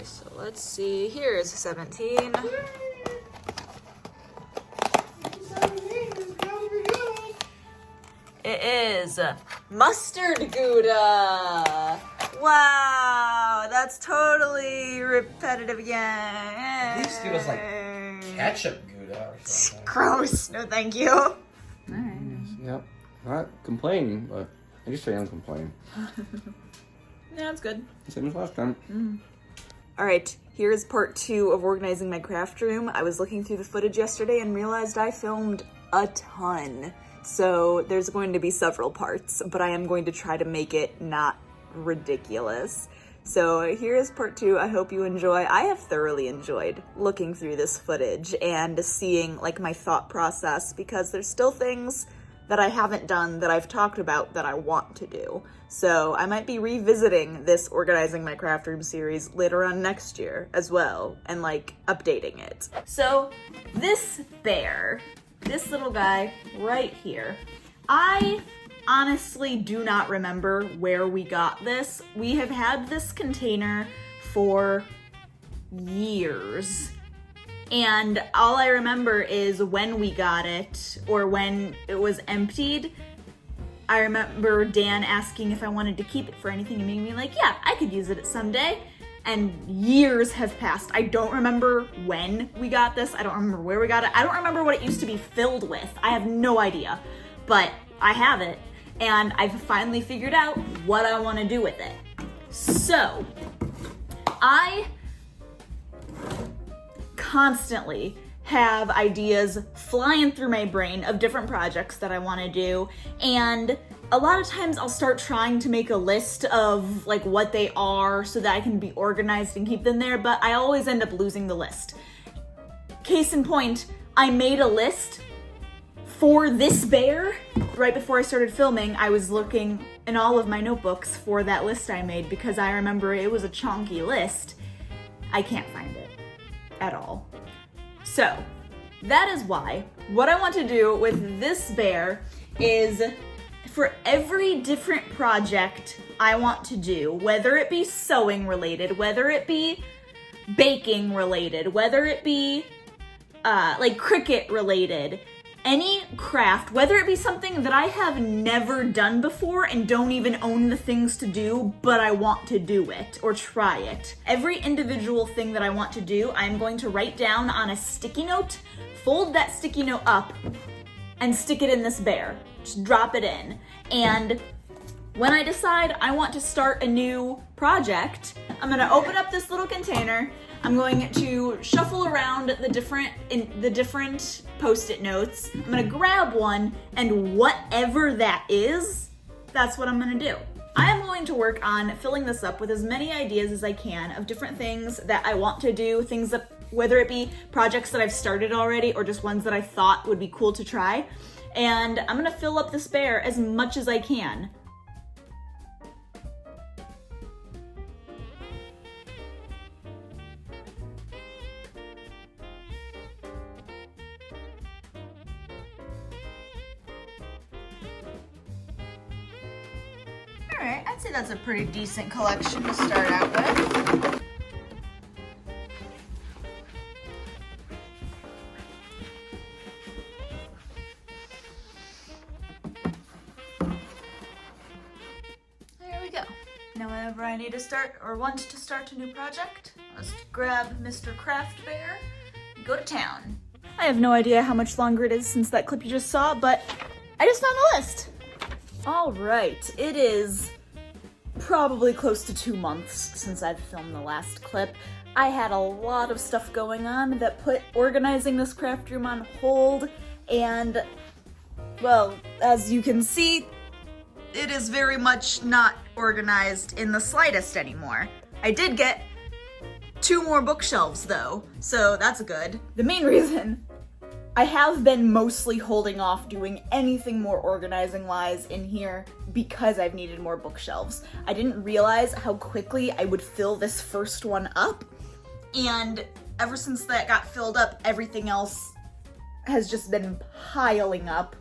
so let's see. Here's 17. It is mustard Gouda. Wow, that's totally repetitive again. At least it was like ketchup Gouda or something. Gross. No, thank you. All right. Yep. Not complaining, but I guess I am complaining. Yeah, that's good. Same as last time. All right, here's part 2 of organizing my craft room. I was looking through the footage yesterday and realized I filmed a ton. So there's going to be several parts, but I am going to try to make it not ridiculous. So here's part 2. I hope you enjoy. I have thoroughly enjoyed looking through this footage and seeing like my thought process, because there's still things that I haven't done that I've talked about that I want to do. So I might be revisiting this Organizing My Craft Room series later on next year as well, and like updating it. So this bear, this little guy right here, I honestly do not remember where we got this. We have had this container for years. And all I remember is when we got it, or when it was emptied. I remember Dan asking if I wanted to keep it for anything and me like, yeah, I could use it someday. And years have passed. I don't remember when we got this. I don't remember where we got it. I don't remember what it used to be filled with. I have no idea. But I have it, and I've finally figured out what I want to do with it. So, I constantly have ideas flying through my brain of different projects that I want to do, and a lot of times I'll start trying to make a list of like what they are so that I can be organized and keep them there, but I always end up losing the list. Case in point, I made a list for this bear. Right before I started filming, I was looking in all of my notebooks for that list I made because I remember it was a chunky list. I can't find it at all. So that is why what I want to do with this bear is, for every different project I want to do, whether it be sewing related, whether it be baking related, whether it be like Cricut related, any craft, whether it be something that I have never done before and don't even own the things to do, but I want to do it or try it. Every individual thing that I want to do, I'm going to write down on a sticky note, fold that sticky note up, and stick it in this bear. Just drop it in. And when I decide I want to start a new project, I'm gonna open up this little container. I'm going to shuffle around the different Post-it notes. I'm gonna grab one, and whatever that is, that's what I'm gonna do. I am going to work on filling this up with as many ideas as I can of different things that I want to do, things that, whether it be projects that I've started already or just ones that I thought would be cool to try. And I'm gonna fill up this bear as much as I can. All right, I'd say that's a pretty decent collection to start out with. There we go. Now whenever I need to start or want to start a new project, let's grab Mr. Craft Bear and go to town. I have no idea how much longer it is since that clip you just saw, but I just found the list. All right, it is probably close to 2 months since I've filmed the last clip. I had a lot of stuff going on that put organizing this craft room on hold, and, well, as you can see, it is very much not organized in the slightest anymore. I did get 2 more bookshelves though, so that's good. The main reason I have been mostly holding off doing anything more organizing wise in here because I've needed more bookshelves. I didn't realize how quickly I would fill this first one up, and ever since that got filled up, everything else has just been piling up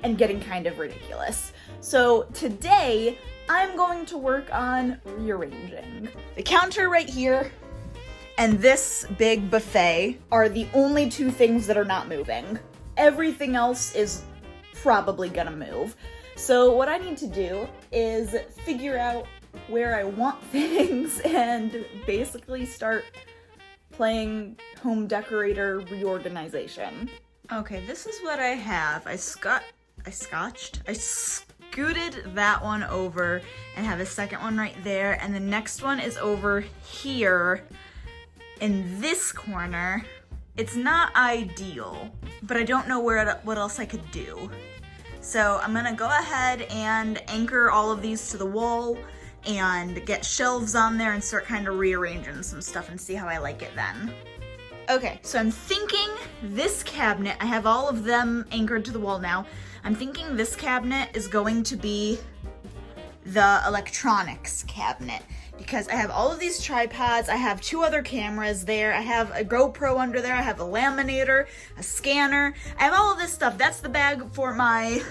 and getting kind of ridiculous. So today, I'm going to work on rearranging. The counter right here and this big buffet are the only two things that are not moving. Everything else is probably gonna move. So what I need to do is figure out where I want things and basically start playing home decorator reorganization. Okay, this is what I have. I scooted that one over and have a second one right there, and the next one is over here in this corner. It's not ideal, but I don't know what else I could do. So I'm gonna go ahead and anchor all of these to the wall and get shelves on there and start kind of rearranging some stuff and see how I like it then. Okay, so I'm thinking this cabinet, I have all of them anchored to the wall now. I'm thinking this cabinet is going to be the electronics cabinet because I have all of these tripods, I have 2 other cameras there, I have a GoPro under there, I have a laminator, a scanner, I have all of this stuff. That's the bag for my,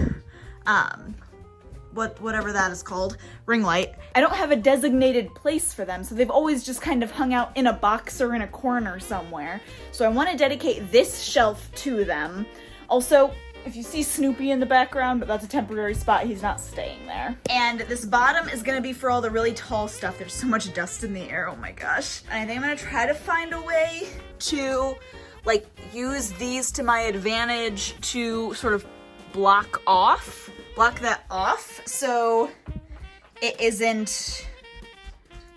whatever that is called, ring light. I don't have a designated place for them, so they've always just kind of hung out in a box or in a corner somewhere. So I want to dedicate this shelf to them. Also, if you see Snoopy in the background, but that's a temporary spot, he's not staying there. And this bottom is gonna be for all the really tall stuff. There's so much dust in the air, oh my gosh. And I think I'm gonna try to find a way to like use these to my advantage to sort of block that off so it isn't,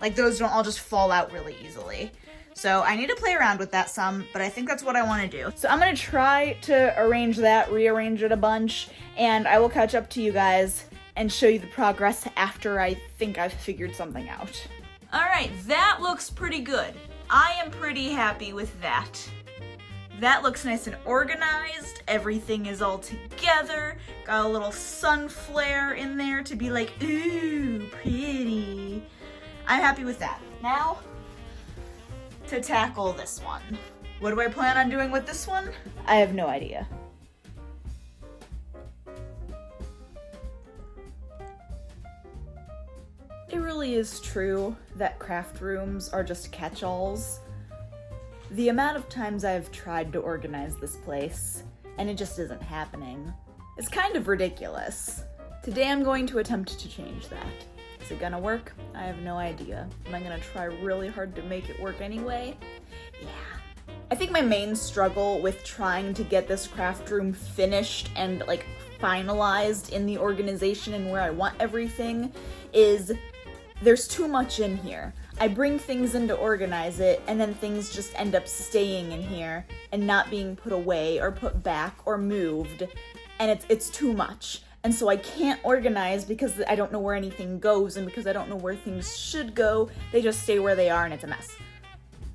like those don't all just fall out really easily. So I need to play around with that some, but I think that's what I want to do. So I'm going to try to arrange that, rearrange it a bunch, and I will catch up to you guys and show you the progress after I think I've figured something out. All right, that looks pretty good. I am pretty happy with that. That looks nice and organized. Everything is all together. Got a little sun flare in there to be like, ooh, pretty. I'm happy with that. Now, to tackle this one. What do I plan on doing with this one? I have no idea. It really is true that craft rooms are just catch-alls. The amount of times I've tried to organize this place, and it just isn't happening, is kind of ridiculous. Today I'm going to attempt to change that. Is it gonna work? I have no idea. Am I gonna try really hard to make it work anyway? Yeah. I think my main struggle with trying to get this craft room finished and like finalized in the organization and where I want everything is there's too much in here. I bring things in to organize it and then things just end up staying in here and not being put away or put back or moved, and it's too much. And so I can't organize because I don't know where anything goes, and because I don't know where things should go, they just stay where they are and it's a mess.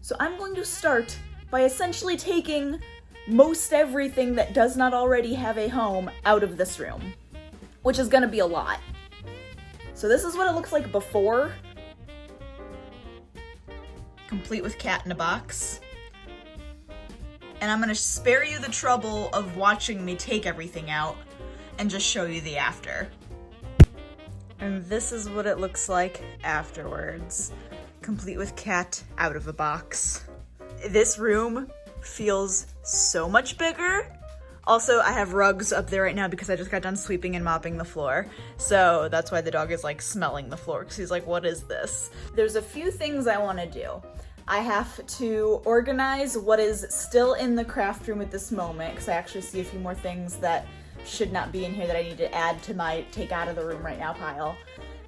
So I'm going to start by essentially taking most everything that does not already have a home out of this room, which is gonna be a lot. So this is what it looks like before, complete with cat in a box. And I'm gonna spare you the trouble of watching me take everything out and just show you the after. And this is what it looks like afterwards, complete with cat out of a box. This room feels so much bigger. Also, I have rugs up there right now because I just got done sweeping and mopping the floor. So that's why the dog is like smelling the floor because he's like, what is this? There's a few things I want to do. I have to organize what is still in the craft room at this moment because I actually see a few more things that should not be in here that I need to add to my take out of the room right now pile.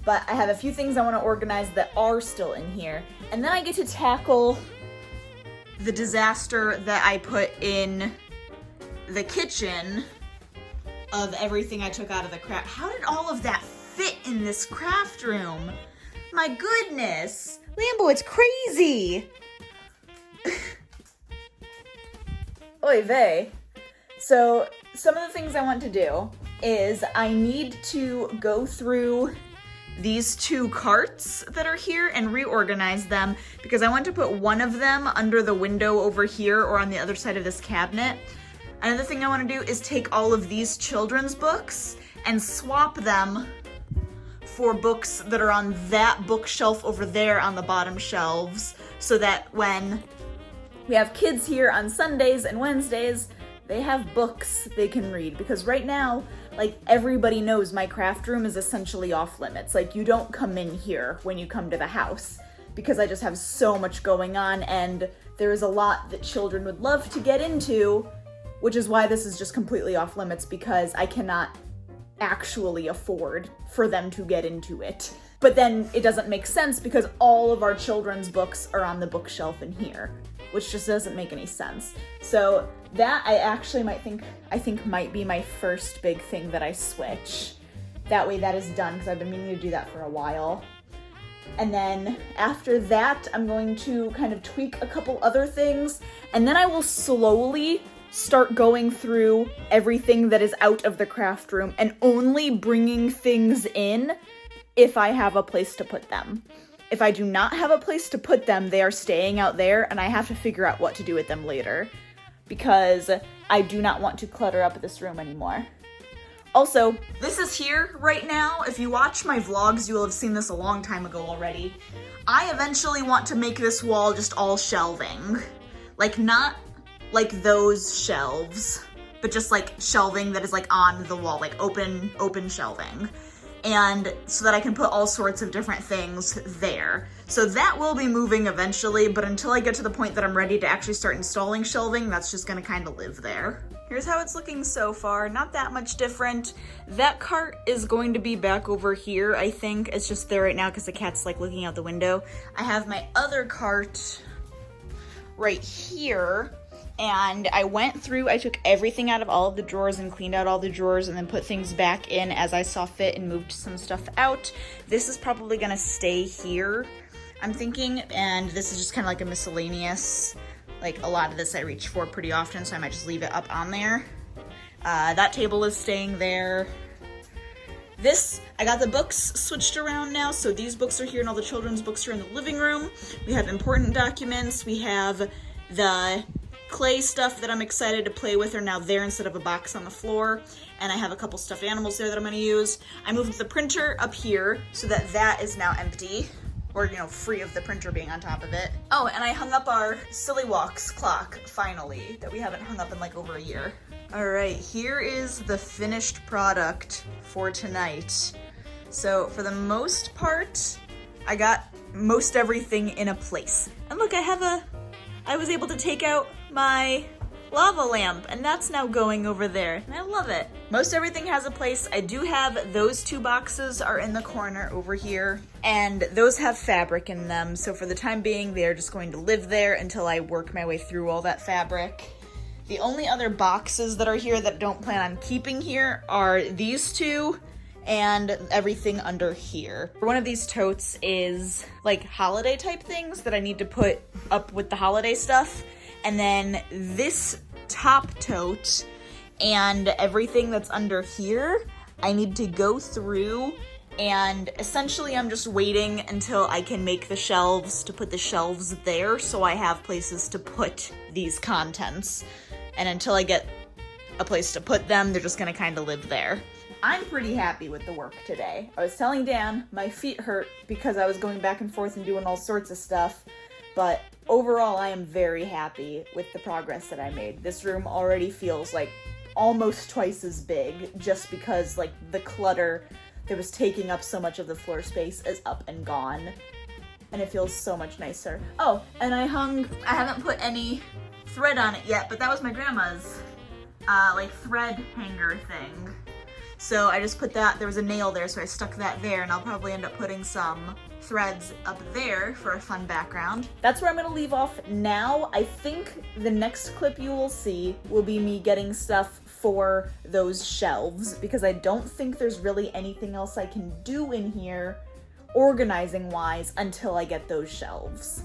But I have a few things I want to organize that are still in here. And then I get to tackle the disaster that I put in the kitchen of everything I took out of the craft. How did all of that fit in this craft room? My goodness. Lambeau, it's crazy. Oy vey. So some of the things I want to do is I need to go through these 2 carts that are here and reorganize them because I want to put one of them under the window over here or on the other side of this cabinet. Another thing I want to do is take all of these children's books and swap them for books that are on that bookshelf over there on the bottom shelves so that when we have kids here on Sundays and Wednesdays, they have books they can read, because right now, like, everybody knows my craft room is essentially off limits. Like, you don't come in here when you come to the house, because I just have so much going on, and there is a lot that children would love to get into, which is why this is just completely off limits, because I cannot actually afford for them to get into it. But then it doesn't make sense because all of our children's books are on the bookshelf in here, which just doesn't make any sense. So that I think might be my first big thing that I switch. That way that is done, because I've been meaning to do that for a while. And then after that, I'm going to kind of tweak a couple other things, and then I will slowly start going through everything that is out of the craft room and only bringing things in if I have a place to put them. If I do not have a place to put them, they are staying out there, and I have to figure out what to do with them later, because I do not want to clutter up this room anymore. Also, this is here right now. If you watch my vlogs, you will have seen this a long time ago already. I eventually want to make this wall just all shelving. Like, not like those shelves, but just like shelving that is like on the wall, like open shelving. And so that I can put all sorts of different things there. So that will be moving eventually, but until I get to the point that I'm ready to actually start installing shelving, that's just gonna kind of live there. Here's how it's looking so far, not that much different. That cart is going to be back over here, I think. It's just there right now because the cat's like looking out the window. I have my other cart right here, and I took everything out of all of the drawers and cleaned out all the drawers and then put things back in as I saw fit and moved some stuff out. This is probably gonna stay here, I'm thinking, and this is just kind of like a miscellaneous, like a lot of this I reach for pretty often, so I might just leave it up on there. That table is staying there. This, I got the books switched around now, so these books are here and all the children's books are in the living room. We have important documents, we have the clay stuff that I'm excited to play with are now there instead of a box on the floor, and I have a couple stuffed animals there that I'm going to use. I moved the printer up here so that that is now empty, or, you know, free of the printer being on top of it. Oh, and I hung up our Silly Walks clock, finally, that we haven't hung up in like over a year. All right, here is the finished product for tonight. So for the most part, I got most everything in a place. And look, I was able to take out my lava lamp, and that's now going over there, and I love it. Most everything has a place. I do have those two boxes are in the corner over here, and those have fabric in them, so for the time being, they're just going to live there until I work my way through all that fabric. The only other boxes that are here that I don't plan on keeping here are these two, and everything under here. One of these totes is like holiday type things that I need to put up with the holiday stuff. And then this top tote and everything that's under here, I need to go through, and essentially I'm just waiting until I can make the shelves to put the shelves there so I have places to put these contents. And until I get a place to put them, they're just gonna kind of live there. I'm pretty happy with the work today. I was telling Dan my feet hurt because I was going back and forth and doing all sorts of stuff, but overall I am very happy with the progress that I made. This room already feels like almost twice as big just because like the clutter that was taking up so much of the floor space is up and gone, and it feels so much nicer. Oh, and I haven't put any thread on it yet, but that was my grandma's like thread hanger thing. So I just put that, there was a nail there, so I stuck that there, and I'll probably end up putting some threads up there for a fun background. That's where I'm gonna leave off now. I think the next clip you will see will be me getting stuff for those shelves, because I don't think there's really anything else I can do in here organizing wise until I get those shelves.